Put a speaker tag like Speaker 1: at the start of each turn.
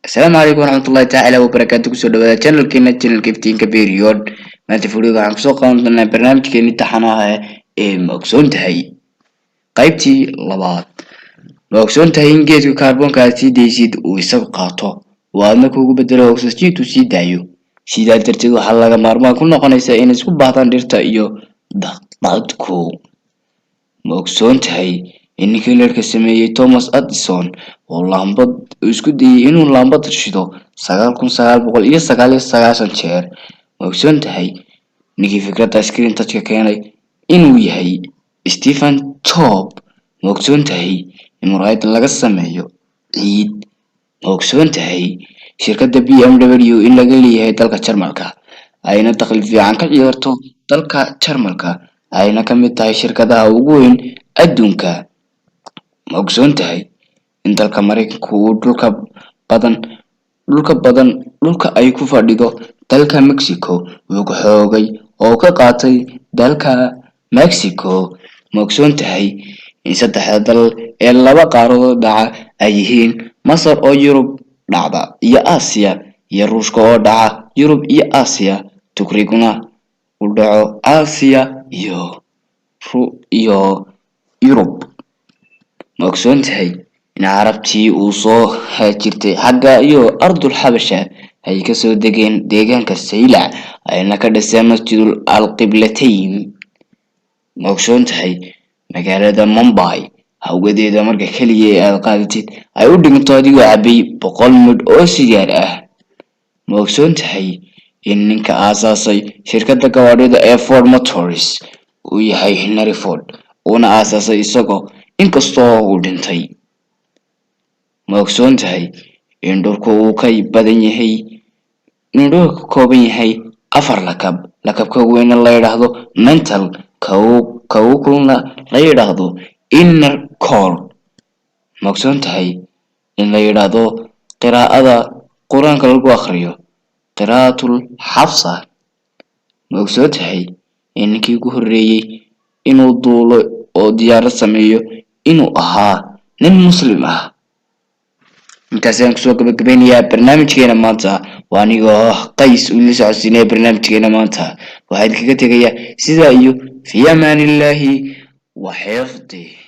Speaker 1: السلام عليكم ورحمة الله تعالى وبركاته. كسر دواء channel كفتين كبيريود ما تفرق عن سوق عندنا برنامج كنا امتحانها مقصود هاي قيبتي لبعض مقصود هاي إنجاز كربون كاتي ديزيد ويسقطه وأنا كوجو بدله أكسجين تسيد دايو سيدا ترتدو حلا مرما كنا قنيسة إن سكوب بعضان درتا إيو ضغطكو مقصود هاي إن كيلر كسمية توماس أديسون واللامبد isku dayay inuu laambad shido 1999 jeer ma ogsoon tahay ninkii fikradda screen touch-ka keenay inuu yahay Stephen Jobs ma ogsoon tahay in muraayad laga sameeyo ciid ma ogsoon tahay shirkadda BMW in laga leeyahay dalka Jarmalka ayna dakhli fiican ka ciyaarto dalka Jarmalka ayna ka mid tahay shirkadaha ugu weyn adduunka ma ogsoon tahay in dalka Mareykanka uu dhulka ay ku fadhido dalka Mexico uu xoogay oo ka qaatay dalka Mexico ma ogsoon tahay in saddexda dal ee laba qaaradood dhaca ay yihiin Masar oo Yurub dhacda iyo Aasiya iyo Ruushka oo dhaca Yurub iyo Aasiya Tukriguna u dhaco Aasiya iyo Yurub ma ogsoon tahay in carabtii uu soo haajirtay xagga iyo ardul xabasha ay ka soo degeen deegaanka Saylac ayna ka dhiseen masjidul al-qiblatayn ma ogsoon tahay magaalada Mumbai hawgadeeda marka kaliya aad qaadatid ay u dhiganto adigoo cabay 100 mud oo sigaar ah ma ogsoon tahay in ninka aasaasay shirkadda gawaarida ee Ford Motors uu yahay Henry Ford una aasaasay isagoo inkastoo uu dhintay ma ogsoon tahay in dhulku uu ka badan yahay in dhulku ka kooban yahay 4 lakabka weyn la yiraahdo mental kuna la yiraahdo inner core ma ogsoon tahay in la yiraahdo qiraa'ada quraanka lagu akhriyo qiraatul xafsa ma ogsoon tahay in ninkii ugu horeeyay inuu duulo oo diyaarad sameeyo inuu ahaa nin muslim ah intaasaan kusoo gabagabaynayaa barnaamijkeena maanta waa anigoo qays u la socodsiinaya barnaamijkeena maanta waxaan kaga tegayaa sidaa iyo fi amaanillaahi wa xifdihi